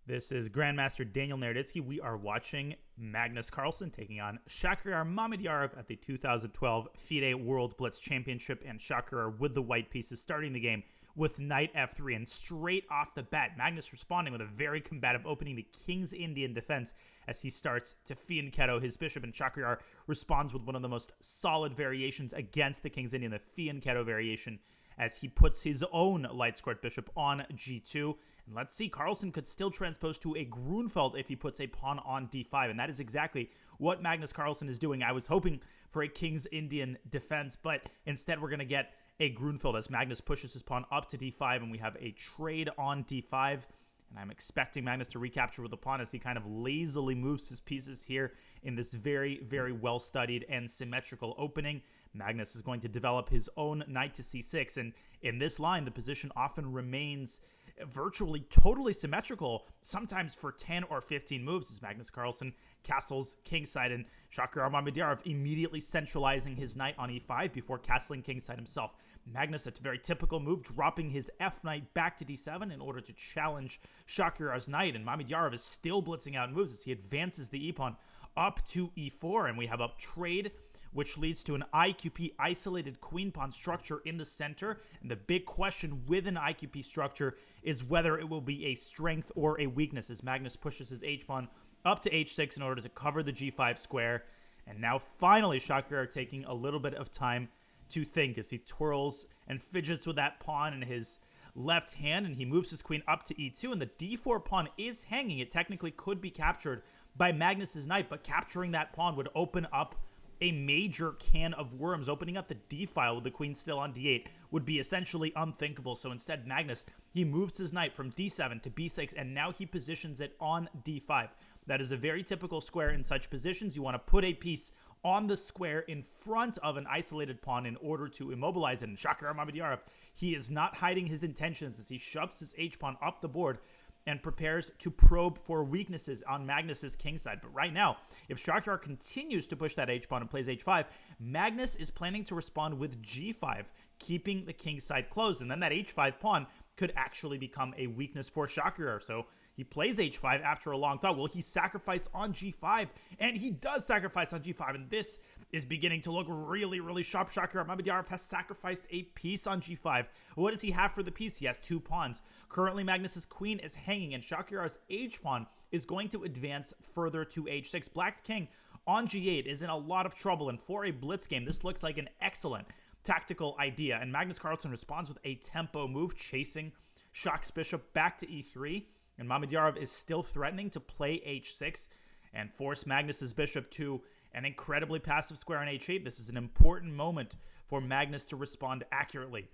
This is Grandmaster Daniel Naroditsky. We are watching Magnus Carlsen taking on Shakhriyar Mamedyarov at the 2012 FIDE World Blitz Championship, and Shakhriyar with the white pieces starting the game with knight f3. And straight off the bat, Magnus responding with a very combative opening, the King's Indian defense, as he starts to fianchetto his bishop, and Shakhriyar responds with one of the most solid variations against the King's Indian, the fianchetto variation, as he puts his own light squared bishop on g2. And let's see, Carlsen could still transpose to a Grunfeld if he puts a pawn on d5, and that is exactly what Magnus Carlsen is doing. I was hoping for a King's Indian defense, but instead we're going to get a Grunfeld as Magnus pushes his pawn up to d5, and we have a trade on d5. And I'm expecting Magnus to recapture with the pawn as he kind of lazily moves his pieces here in this very, very well-studied and symmetrical opening. Magnus is going to develop his own knight to c6, and in this line, the position often remains virtually totally symmetrical, sometimes for 10 or 15 moves, as Magnus Carlsen castles kingside, and Shakhriyar Mamedyarov immediately centralizing his knight on e5 before castling kingside himself. Magnus, it's a very typical move, dropping his f-knight back to d7 in order to challenge Shakhriyar's knight, and Mamedyarov is still blitzing out moves as he advances the e-pawn up to e4, and we have a trade which leads to an IQP isolated queen pawn structure in the center. And the big question with an IQP structure is whether it will be a strength or a weakness, as Magnus pushes his h-pawn up to h6 in order to cover the g5 square. And now finally Shakhriyar taking a little bit of time to think as he twirls and fidgets with that pawn in his left hand, and he moves his queen up to e2, and the d4 pawn is hanging. It technically could be captured by Magnus's knight, but capturing that pawn would open up a major can of worms. Opening up the d-file with the queen still on d8 would be essentially unthinkable. So instead, Magnus, he moves his knight from d7 to b6, and now he positions it on d5. That is a very typical square in such positions. You want to put a piece on the square in front of an isolated pawn in order to immobilize it. And Shakhriyar Mamedyarov, he is not hiding his intentions as he shoves his h-pawn up the board and prepares to probe for weaknesses on Magnus's kingside. But right now, if Shakhriyar continues to push that h-pawn and plays h5, Magnus is planning to respond with g5, keeping the kingside closed, and then that h5 pawn could actually become a weakness for Shakhriyar. So he plays h5 after a long thought. Will he sacrifice on g5? And he does sacrifice on g5, and this is beginning to look really, really sharp. Shakhriyar Mamedyarov has sacrificed a piece on g5. What does he have for the piece? He has two pawns. Currently, Magnus's queen is hanging, and Shakhriyar's h-pawn is going to advance further to h6. Black's king on g8 is in a lot of trouble, and for a blitz game, this looks like an excellent tactical idea. And Magnus Carlsen responds with a tempo move, chasing Shak's bishop back to e3. And Mamedyarov is still threatening to play h6 and force Magnus's bishop to an incredibly passive square on h8. This is an important moment for Magnus to respond accurately.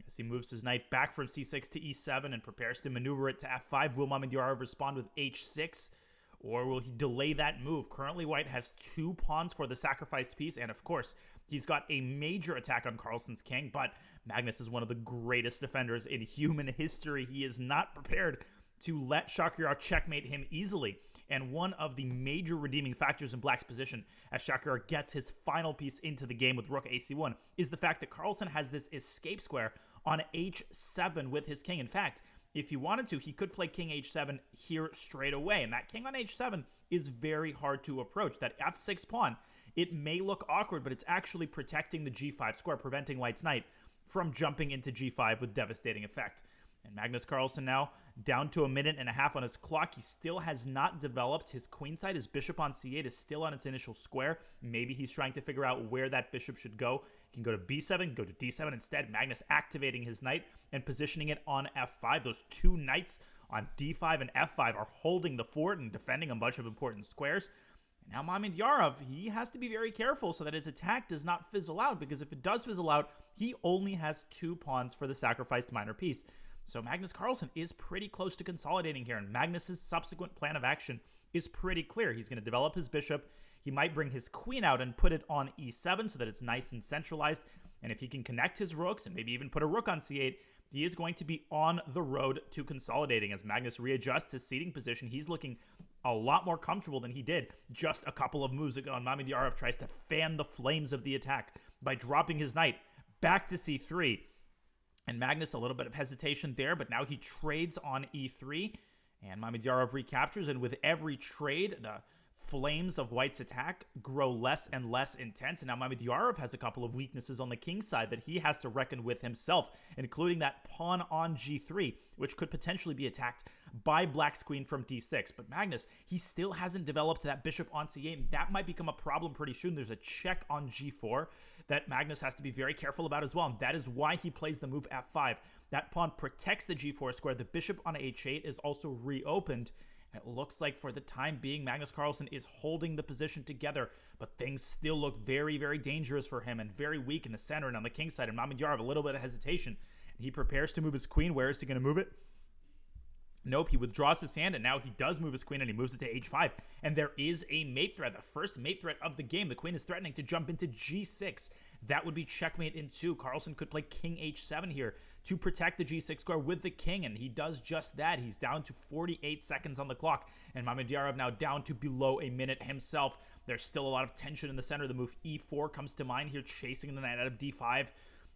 As he moves his knight back from c6 to e7 and prepares to maneuver it to f5, will Mamedyarov respond with h6, or will he delay that move? Currently, White has two pawns for the sacrificed piece, and of course, he's got a major attack on Carlsen's king, but Magnus is one of the greatest defenders in human history. He is not prepared to let Shakhriyar checkmate him easily. And one of the major redeeming factors in Black's position as Shakhriyar gets his final piece into the game with rook ac1 is the fact that Carlsen has this escape square on h7 with his king. In fact, if he wanted to, he could play king h7 here straight away. And that king on h7 is very hard to approach. That f6 pawn, it may look awkward, but it's actually protecting the g5 square, preventing White's knight from jumping into g5 with devastating effect. And Magnus Carlsen now down to a minute and a half on his clock. He still has not developed his queenside. His bishop on c8 is still on its initial square. Maybe he's trying to figure out where that bishop should go. He can go to b7, go to d7 instead. Magnus activating his knight and positioning it on f5. Those two knights on d5 and f5 are holding the fort and defending a bunch of important squares. And now Mamedyarov, he has to be very careful so that his attack does not fizzle out, because if it does fizzle out, he only has two pawns for the sacrificed minor piece. So Magnus Carlsen is pretty close to consolidating here, and Magnus's subsequent plan of action is pretty clear. He's going to develop his bishop. He might bring his queen out and put it on e7 so that it's nice and centralized. And if he can connect his rooks and maybe even put a rook on c8, he is going to be on the road to consolidating. As Magnus readjusts his seating position, he's looking a lot more comfortable than he did just a couple of moves ago. And Mamedyarov tries to fan the flames of the attack by dropping his knight back to c3. And Magnus, a little bit of hesitation there, but now he trades on e3. And Mamedyarov recaptures, and with every trade, the flames of White's attack grow less and less intense. And now Mamedyarov has a couple of weaknesses on the king side that he has to reckon with himself, including that pawn on g3, which could potentially be attacked by Black's queen from d6. But Magnus, he still hasn't developed that bishop on c8, and that might become a problem pretty soon. There's a check on g4 that Magnus has to be very careful about as well, and that is why he plays the move f5. That pawn protects the g4 square. The bishop on h8 is also reopened. It looks like for the time being, Magnus Carlsen is holding the position together, but things still look very, very dangerous for him and very weak in the center and on the king side. And Mamedyarov, a little bit of hesitation. And he prepares to move his queen. Where is he going to move it? Nope, he withdraws his hand, and now he does move his queen, and he moves it to h5. And there is a mate threat, the first mate threat of the game. The queen is threatening to jump into g6. That would be checkmate in 2. Carlsen could play king h7 here to protect the g6 square with the king, and he does just that. He's down to 48 seconds on the clock, and Mamedyarov now down to below a minute himself. There's still a lot of tension in the center. The move e4 comes to mind here, chasing the knight out of d5.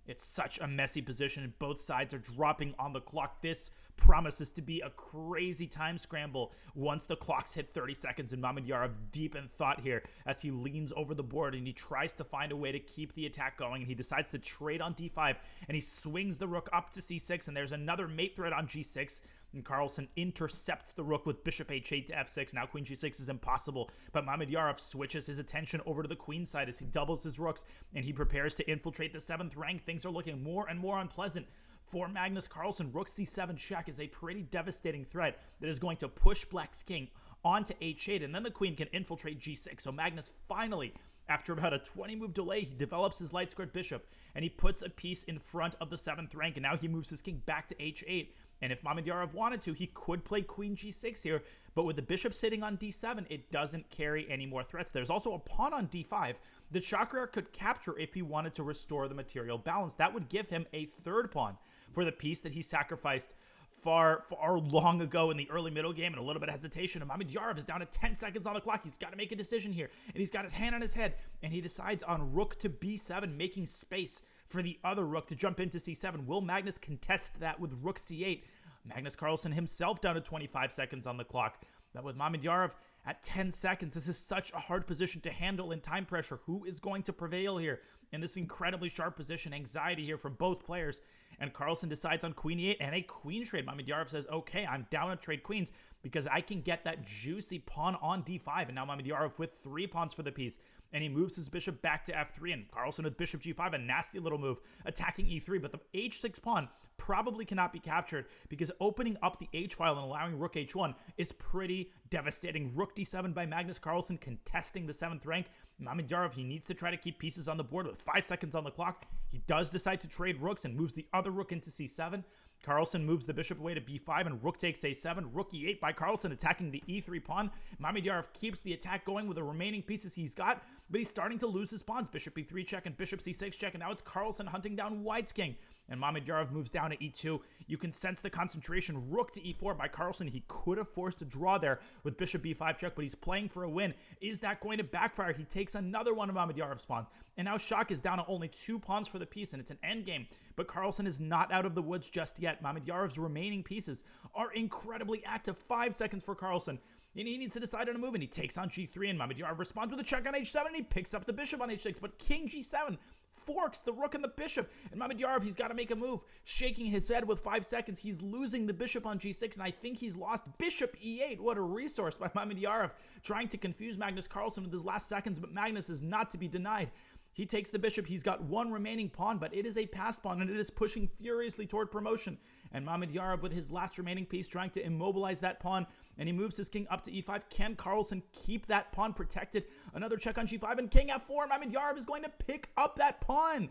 It's such a messy position, and both sides are dropping on the clock. This promises to be a crazy time scramble once the clocks hit 30 seconds, and Mamedyarov deep in thought here as he leans over the board and he tries to find a way to keep the attack going, and he decides to trade on d5, and he swings the rook up to c6, and there's another mate threat on g6, and Carlsen intercepts the rook with bishop h8 to f6. Now queen g6 is impossible, but Mamedyarov switches his attention over to the queen side as he doubles his rooks, and he prepares to infiltrate the 7th rank. Things are looking more and more unpleasant for Magnus Carlsen. Rook c7 check is a pretty devastating threat that is going to push Black's king onto h8, and then the queen can infiltrate g6. So Magnus finally, after about a 20-move delay, he develops his light squared bishop, and he puts a piece in front of the 7th rank, and now he moves his king back to h8. And if Mamedyarov wanted to, he could play queen g6 here, but with the bishop sitting on d7, it doesn't carry any more threats. There's also a pawn on d5 that Shakhriyar could capture if he wanted to restore the material balance. That would give him a 3rd pawn for the piece that he sacrificed far long ago in the early middle game, and a little bit of hesitation. And Mamedyarov is down to 10 seconds on the clock. He's got to make a decision here, and he's got his hand on his head, and he decides on rook to b7, making space for the other rook to jump into c7. Will Magnus contest that with rook c8? Magnus Carlsen himself down to 25 seconds on the clock. But with Mamedyarov at 10 seconds, this is such a hard position to handle in time pressure. Who is going to prevail here in this incredibly sharp position? Anxiety here from both players. And Carlsen decides on queen e8 and a queen trade. Mamedyarov says, okay, I'm down to trade queens because I can get that juicy pawn on d5. And now Mamedyarov with 3 pawns for the piece. And he moves his bishop back to f3, and Carlsen with bishop g5, a nasty little move, attacking e3, but the h6 pawn probably cannot be captured because opening up the h file and allowing rook h1 is pretty devastating. Rook d7 by Magnus Carlsen, contesting the 7th rank. Mamedyarov, he needs to try to keep pieces on the board with 5 seconds on the clock. He does decide to trade rooks and moves the other rook into c7. Carlsen moves the bishop away to b5, and rook takes a7. Rook e8 by Carlsen, attacking the e3 pawn. Mamedyarov keeps the attack going with the remaining pieces he's got, but he's starting to lose his pawns. Bishop e3 check and bishop c6 check, and now it's Carlsen hunting down White's king. And Mamedyarov moves down to e2. You can sense the concentration. Rook to e4 by Carlsen. He could have forced a draw there with bishop b5 check, but he's playing for a win. Is that going to backfire? He takes another one of Mamedyarov's pawns. And now Shak is down to only 2 pawns for the piece, and it's an endgame. But Carlsen is not out of the woods just yet. Mamedyarov's remaining pieces are incredibly active. 5 seconds for Carlsen. And he needs to decide on a move, and he takes on g3, and Mamedyarov responds with a check on h7, and he picks up the bishop on h6, but king g7 forks the rook and the bishop, and Mamedyarov, he's got to make a move, shaking his head with 5 seconds. He's losing the bishop on g6, and I think he's lost. Bishop e8, what a resource by Mamedyarov, trying to confuse Magnus Carlsen with his last seconds, but Magnus is not to be denied. He takes the bishop. He's got 1 remaining pawn, but it is a pass pawn, and it is pushing furiously toward promotion. And Mamedyarov, with his last remaining piece, trying to immobilize that pawn, and he moves his king up to e5. Can Carlsen keep that pawn protected? Another check on g5, and king f4. Mamedyarov is going to pick up that pawn.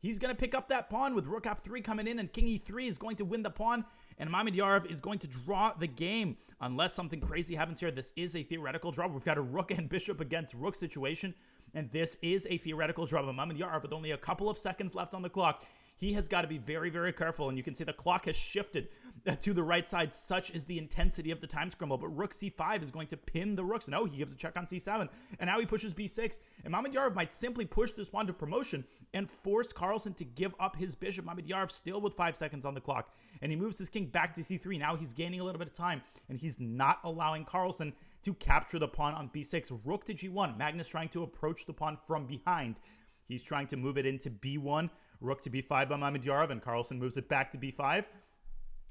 He's going to pick up that pawn with rook f3 coming in, and king e3 is going to win the pawn, and Mamedyarov is going to draw the game. Unless something crazy happens here, this is a theoretical draw. We've got a rook and bishop against rook situation, and this is a theoretical draw. But Mamedyarov, with only a couple of seconds left on the clock, he has got to be very, very careful, and you can see the clock has shifted to the right side. Such is the intensity of the time scramble, but rook c5 is going to pin the rooks. No, he gives a check on c7, and now he pushes b6, and Mamedyarov might simply push this pawn to promotion and force Carlsen to give up his bishop. Mamedyarov still with 5 seconds on the clock, and he moves his king back to c3. Now he's gaining a little bit of time, and he's not allowing Carlsen to capture the pawn on b6. Rook to g1. Magnus trying to approach the pawn from behind. He's trying to move it into b1. Rook to b5 by Mamedyarov, and Carlsen moves it back to b5.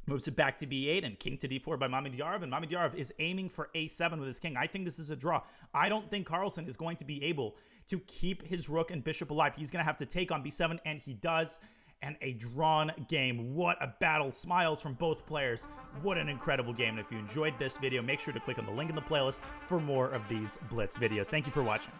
Moves it back to b8, and king to d4 by Mamedyarov, and Mamedyarov is aiming for a7 with his king. I think this is a draw. I don't think Carlsen is going to be able to keep his rook and bishop alive. He's going to have to take on b7, and he does. And a drawn game. What a battle. Smiles from both players. What an incredible game. And if you enjoyed this video, make sure to click on the link in the playlist for more of these Blitz videos. Thank you for watching.